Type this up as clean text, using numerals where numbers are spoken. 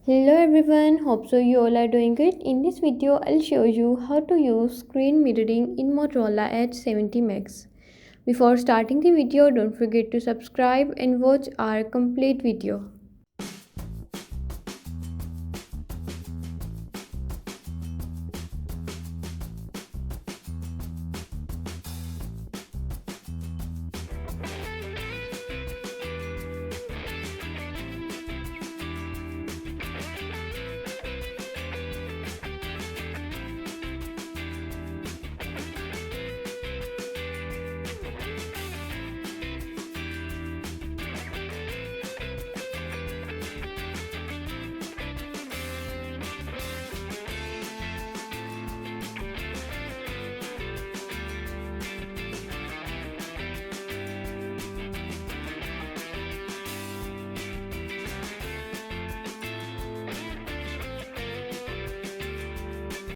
Hello everyone, hope so you all are doing good. In this video, I'll show you how to use screen mirroring in Motorola H70 Max. Before starting the video, don't forget to subscribe and watch our complete video.